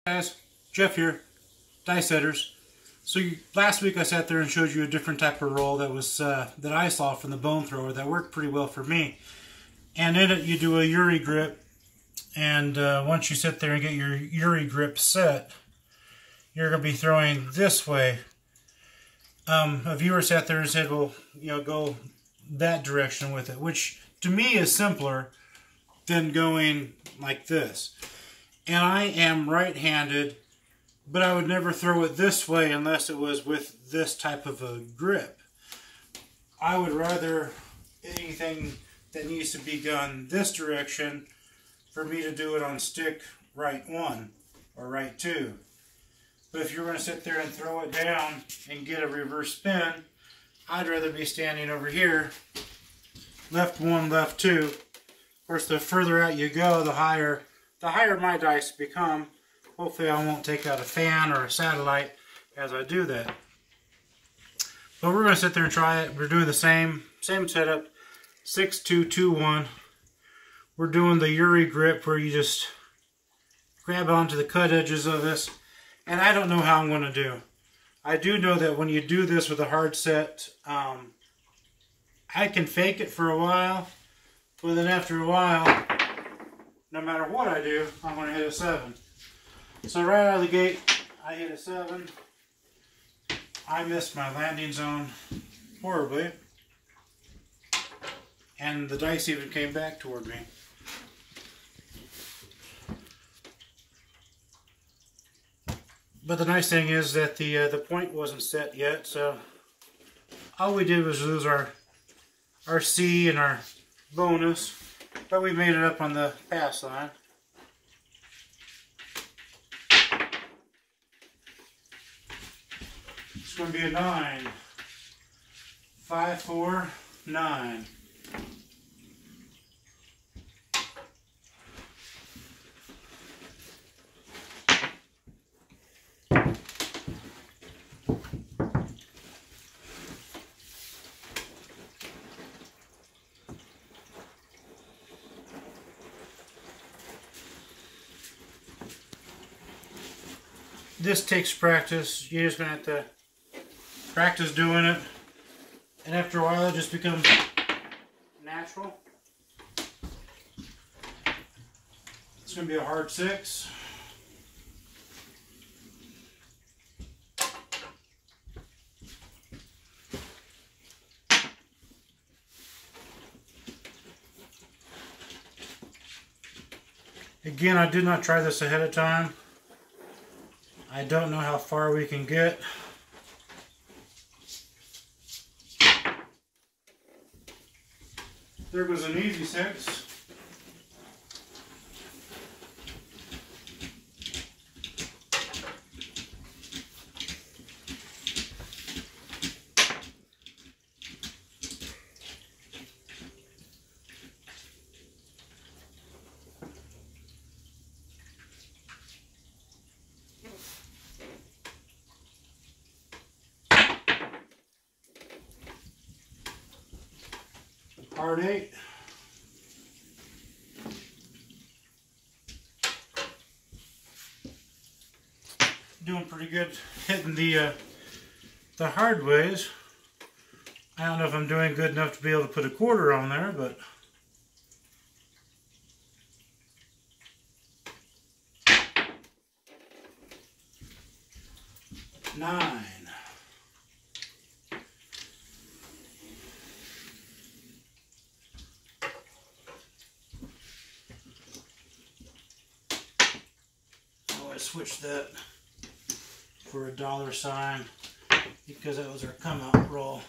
Guys, Jeff here, Die Setters. So last week I sat there and showed you a different type of roll that was that I saw from the bone thrower that worked pretty well for me. And in it you do a Uri grip, and once you sit there and get your Uri grip set, you're going to be throwing this way. A viewer sat there and said, well, go that direction with it, which to me is simpler than going like this. And I am right-handed, but I would never throw it this way unless it was with this type of a grip. I would rather anything that needs to be done this direction for me to do it on stick right 1 or right 2. But if you're going to sit there and throw it down and get a reverse spin, I'd rather be standing over here, left 1, left 2. Of course, the further out you go, the higher my dice become. Hopefully I won't take out a fan or a satellite as I do that. But we're going to sit there and try it. We're doing the same setup, 6-2-2-1. We're doing the Uri grip where you just grab onto the cut edges of this. And I don't know how I'm going to do. I do know that when you do this with a hard set, I can fake it for a while, but then after a while, no matter what I do, I'm going to hit a 7. So right out of the gate, I hit a 7. I missed my landing zone horribly. And the dice even came back toward me. But the nice thing is that the point wasn't set yet, so all we did was lose our C and our bonus. But we made it up on the pass line. It's going to be a 9. 5, 4, 9. This takes practice. You're just going to have to practice doing it. And after a while it just becomes natural. It's going to be a hard 6. Again, I did not try this ahead of time. I don't know how far we can get. There goes an easy 6. Hard 8. Doing pretty good hitting the hard ways. I don't know if I'm doing good enough to be able to put a quarter on there, but nine. Switch that for a $sign because that was our come out roll.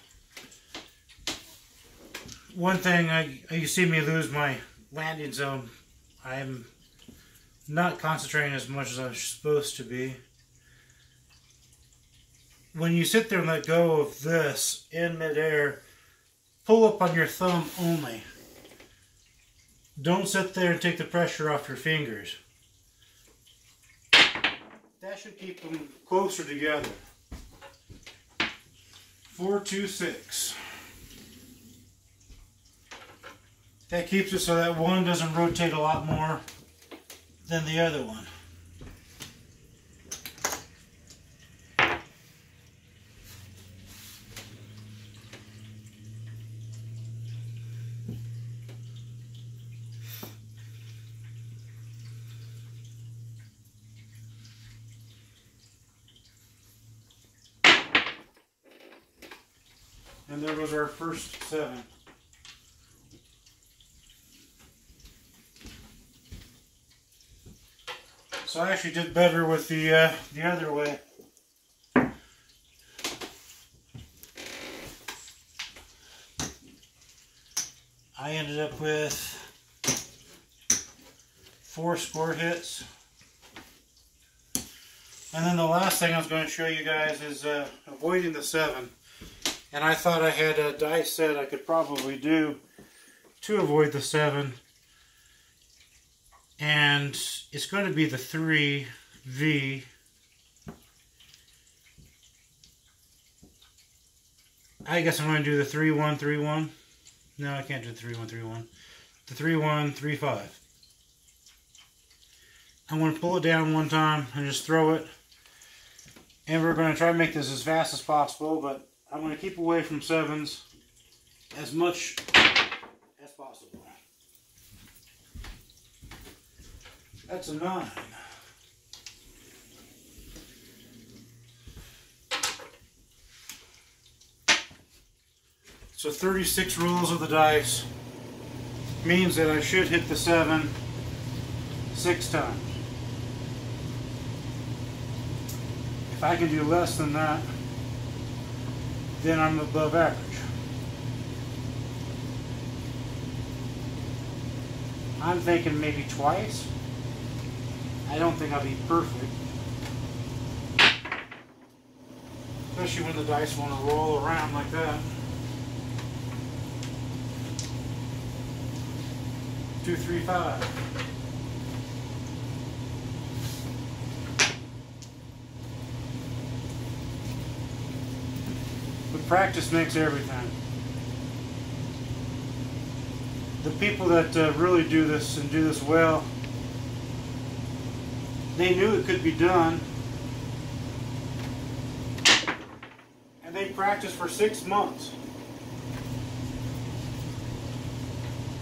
One thing, you see me lose my landing zone. I'm not concentrating as much as I'm supposed to be. When you sit there and let go of this in midair, pull up on your thumb only. Don't sit there and take the pressure off your fingers. That should keep them closer together. 4, 2, 6. That keeps it so that one doesn't rotate a lot more than the other one. And there was our first 7. So I actually did better with the other way. I ended up with 4 score hits. And then the last thing I was going to show you guys is avoiding the 7. And I thought I had a dice set I could probably do to avoid the 7. And it's going to be the 3V. I guess I'm going to do the 3-1-3-1. No, I can't do the 3-1-3-1. The 3-1-3-5. I'm going to pull it down one time and just throw it. And we're going to try to make this as fast as possible, but I'm going to keep away from 7s as much as possible. That's a 9. So 36 rolls of the dice means that I should hit the 7 6 times. If I can do less than that, then I'm above average. I'm thinking maybe twice. I don't think I'll be perfect. Especially when the dice want to roll around like that. 2, 3, 5. But practice makes everything. The people that really do this and do this well, they knew it could be done, and they practiced for 6 months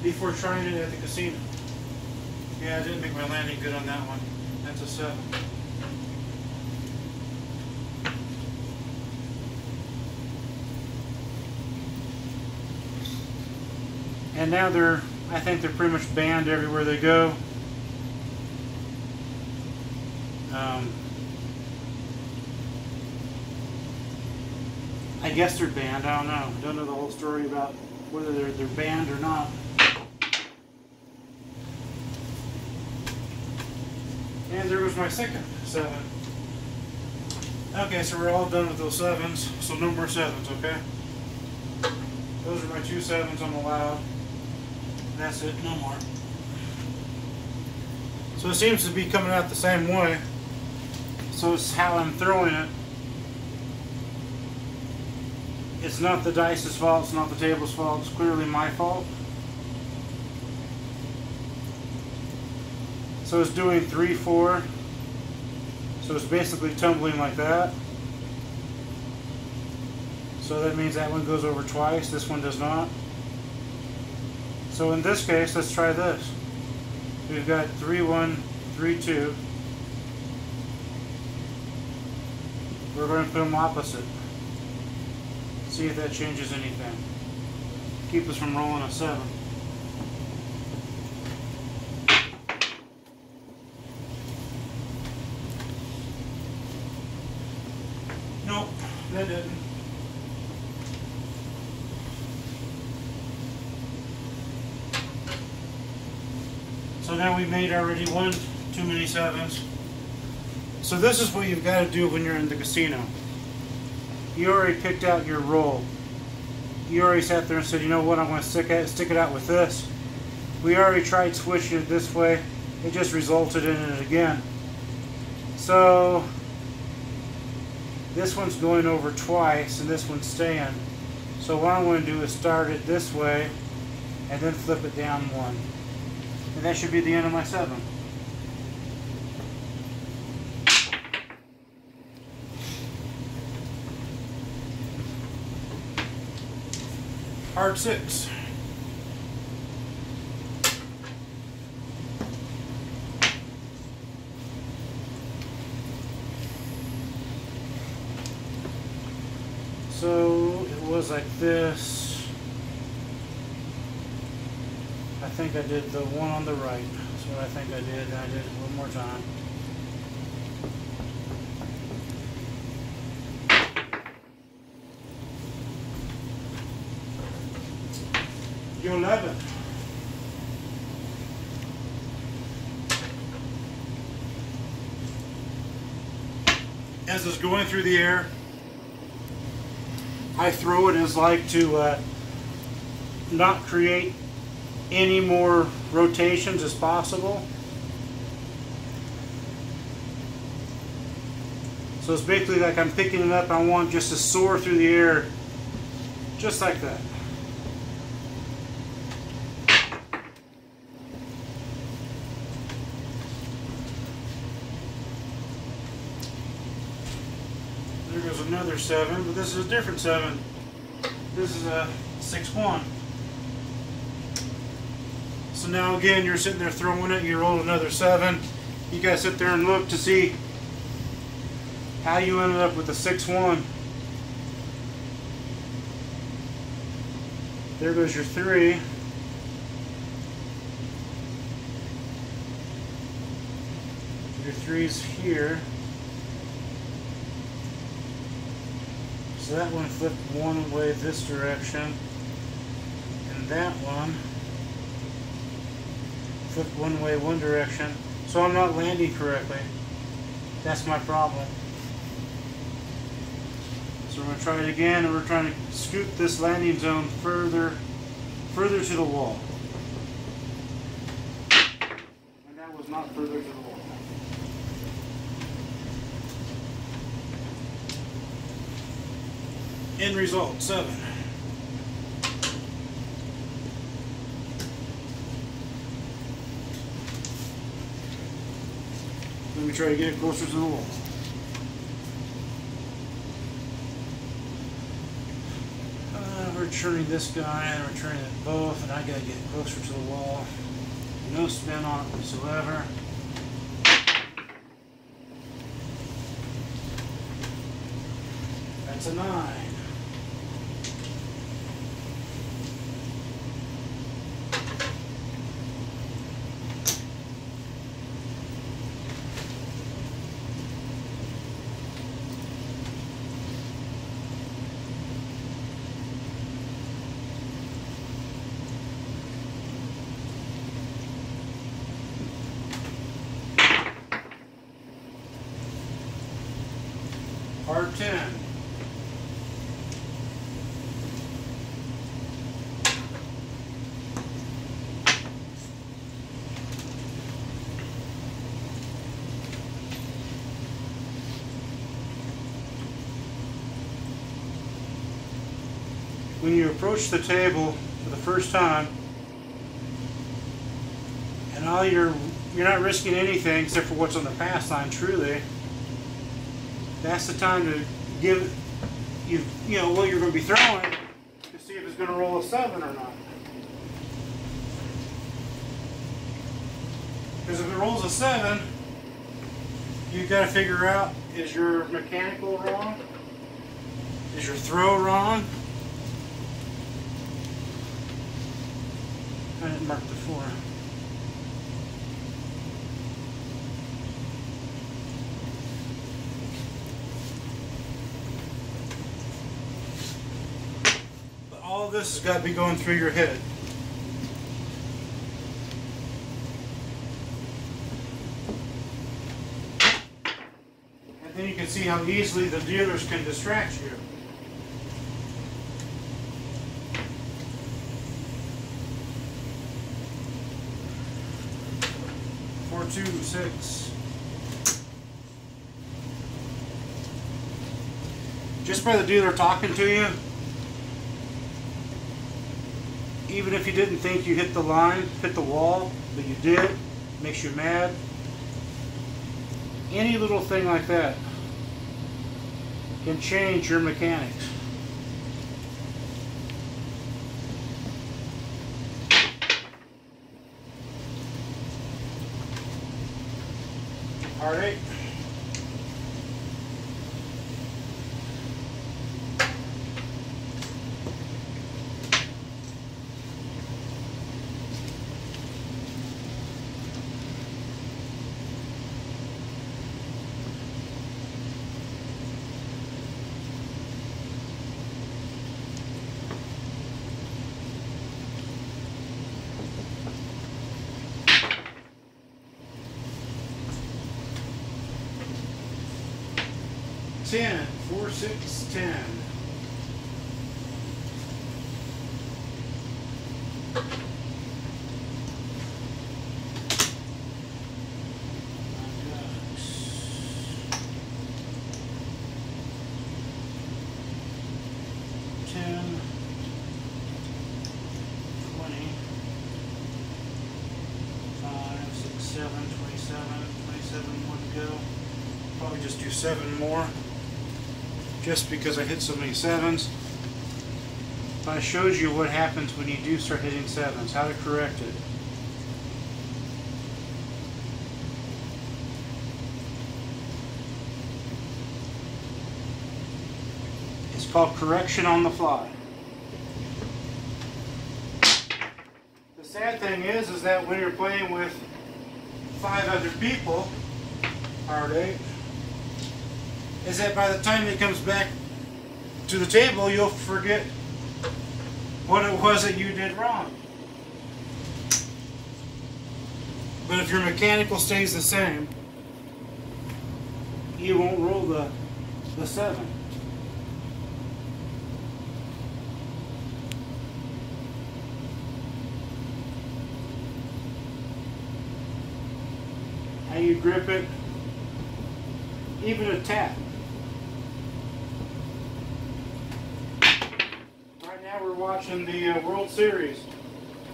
before trying it at the casino. Yeah, I didn't make my landing good on that one. That's a 7. And now I think they're pretty much banned everywhere they go. I guess they're banned. I don't know. I don't know the whole story about whether they're banned or not. And there was my second 7. Okay, so we're all done with those 7s. So no more 7s, okay? Those are my 2 7s I'm allowed. That's it, no more. So it seems to be coming out the same way. So it's how I'm throwing it. It's not the dice's fault, it's not the table's fault, it's clearly my fault. So it's doing 3, 4. So it's basically tumbling like that. So that means that one goes over twice, this one does not. So in this case, let's try this. We've got 3, 1, 3, 2. We're going to put them opposite. See if that changes anything. Keep us from rolling a 7. Nope, that didn't. So now we've made already one too many 7s. So this is what you've got to do when you're in the casino. You already picked out your roll. You already sat there and said, you know what, I'm going to stick it out with this. We already tried switching it this way. It just resulted in it again. So this one's going over twice and this one's staying. So what I'm going to do is start it this way and then flip it down 1. And that should be the end of my 7. Hard 6. So it was like this. I think I did the one on the right. That's what I think I did, and I did it one more time. Your 11. As it's going through the air, I throw it as like to not create any more rotations as possible. So it's basically like I'm picking it up and I want just to soar through the air just like that. There goes another 7, but this is a different 7. This is a 6-1. So now again, you're sitting there throwing it, you roll another 7. You guys sit there and look to see how you ended up with a 6-1. There goes your 3. Your 3's here. So that one flipped one way this direction, and that one flipped one way one direction. So I'm not landing correctly. That's my problem. So we're going to try it again, and we're trying to scoot this landing zone further to the wall. And that was not further to the wall. End result, 7. Let me try to get it closer to the wall. We're turning this guy and we're turning it both, and I gotta get closer to the wall. No spin on it whatsoever. That's a 9. Par 10. When you approach the table for the first time, and all you're not risking anything except for what's on the pass line, truly, that's the time to give you know what you're going to be throwing to see if it's going to roll a 7 or not. Because if it rolls a 7, you've got to figure out, is your mechanical wrong? Is your throw wrong? I didn't mark the 4. All this has got to be going through your head. And then you can see how easily the dealers can distract you. Four, 2, 6. Just by the dealer talking to you, even if you didn't think you hit the line, hit the wall, but you did, makes you mad. Any little thing like that can change your mechanics. All right. 10, 4, 6, 10. Probably just do 7 more, just because I hit so many 7s. If I showed you what happens when you do start hitting 7s, how to correct it. It's called correction on the fly. The sad thing is that when you're playing with 5 other people, hard 8, is that by the time it comes back to the table, you'll forget what it was that you did wrong. But if your mechanical stays the same, you won't roll the 7. How you grip it, even a tap. Right now we're watching the World Series,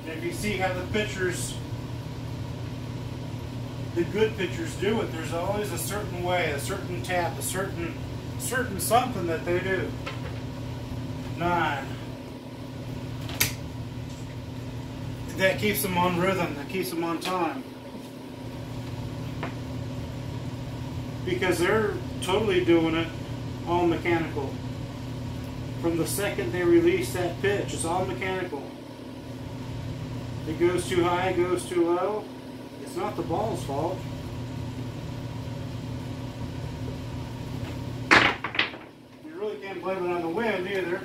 and if you see how the pitchers, the good pitchers do it, there's always a certain way, a certain tap, a certain something that they do. 9. That keeps them on rhythm, that keeps them on time. Because they're totally doing it all mechanical. From the second they release that pitch, it's all mechanical. It goes too high, it goes too low. It's not the ball's fault. You really can't blame it on the wind either.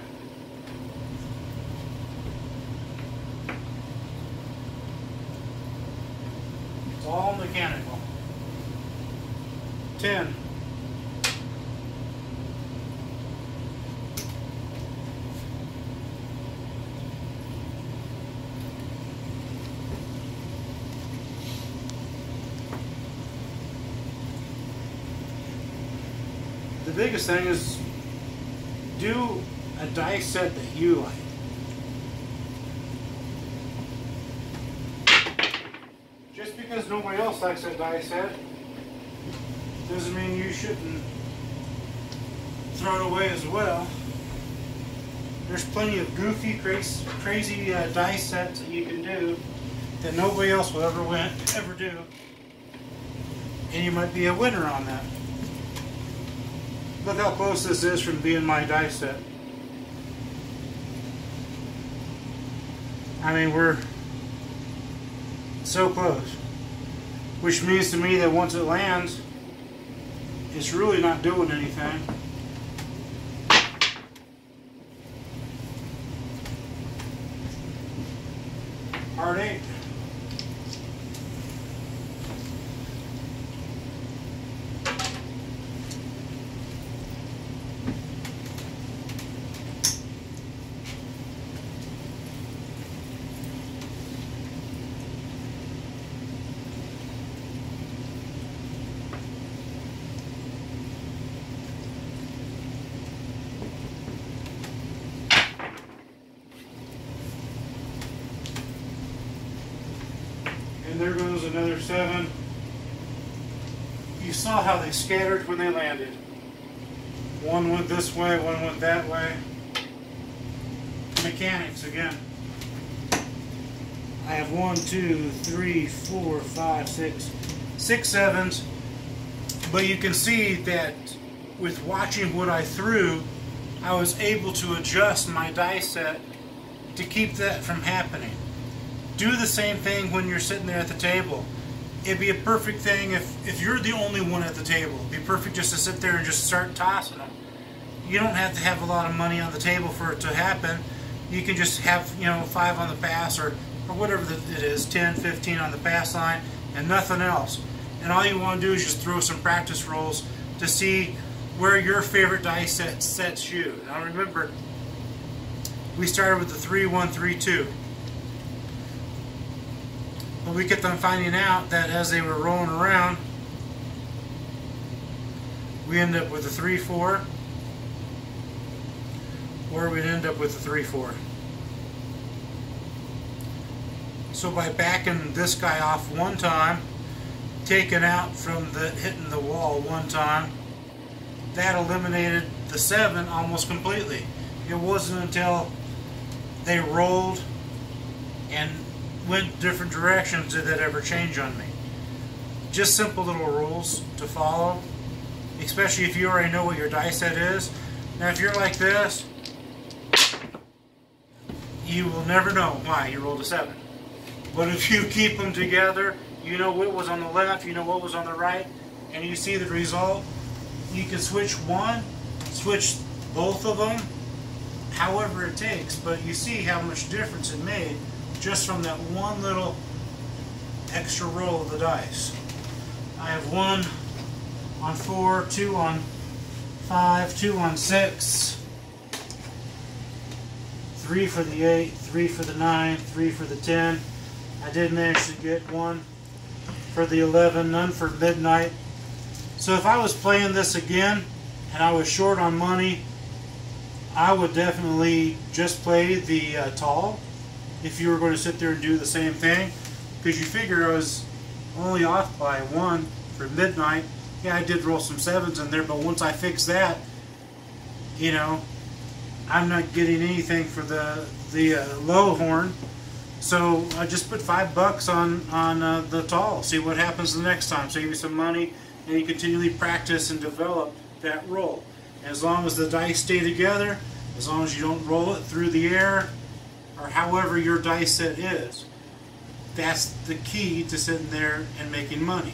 It's all mechanical. 10. The biggest thing is do a dice set that you like. Just because nobody else likes that dice set doesn't mean you shouldn't throw it away as well. There's plenty of goofy, crazy dice sets that you can do that nobody else will ever do, and you might be a winner on that. Look how close this is from being my dice set. I mean, we're so close, which means to me that once it lands, it's really not doing anything. Hard 8. And there goes another 7. You saw how they scattered when they landed. One went this way, one went that way. Mechanics again. I have 1, 2, 3, 4, 5, 6 7s. But you can see that with watching what I threw, I was able to adjust my dice set to keep that from happening. Do the same thing when you're sitting there at the table. It'd be a perfect thing if you're the only one at the table. It'd be perfect just to sit there and just start tossing them. You don't have to have a lot of money on the table for it to happen. You can just have, 5 on the pass or whatever it is, 10, 15 on the pass line and nothing else. And all you want to do is just throw some practice rolls to see where your favorite die set sets you. Now remember, we started with the 3, 1, 3, 2. But we kept on finding out that as they were rolling around, we ended up with a 3, 4, or we'd end up with a 3, 4. So by backing this guy off one time, taking out from the hitting the wall one time, that eliminated the 7 almost completely. It wasn't until they rolled and went different directions did that ever change on me. Just simple little rules to follow, especially if you already know what your die set is. Now if you're like this, you will never know why you rolled a 7. But if you keep them together, you know what was on the left, you know what was on the right, and you see the result, you can switch one, switch both of them, however it takes, but you see how much difference it made just from that one little extra roll of the dice. I have 1 on 4, 2 on 5, 2 on 6, 3 for the 8, 3 for the 9, 3 for the 10. I did manage to get 1 for the 11, none for midnight. So if I was playing this again and I was short on money, I would definitely just play the tall if you were going to sit there and do the same thing, because you figure I was only off by 1 for midnight. Yeah, I did roll some 7s in there, but once I fix that, you know, I'm not getting anything for the low horn. So I just put $5 on the tall. See what happens the next time. Save you some money, and you continually practice and develop that roll. As long as the dice stay together, as long as you don't roll it through the air, or however your dice set is, that's the key to sitting there and making money.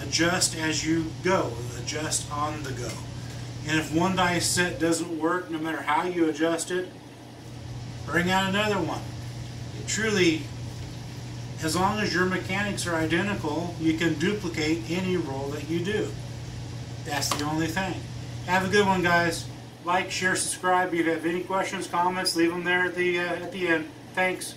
Adjust as you go. Adjust on the go. And if one dice set doesn't work, no matter how you adjust it, bring out another one. It truly, as long as your mechanics are identical, you can duplicate any roll that you do. That's the only thing. Have a good one, guys. Like, share, subscribe. If you have any questions, comments, leave them there at the end. Thanks.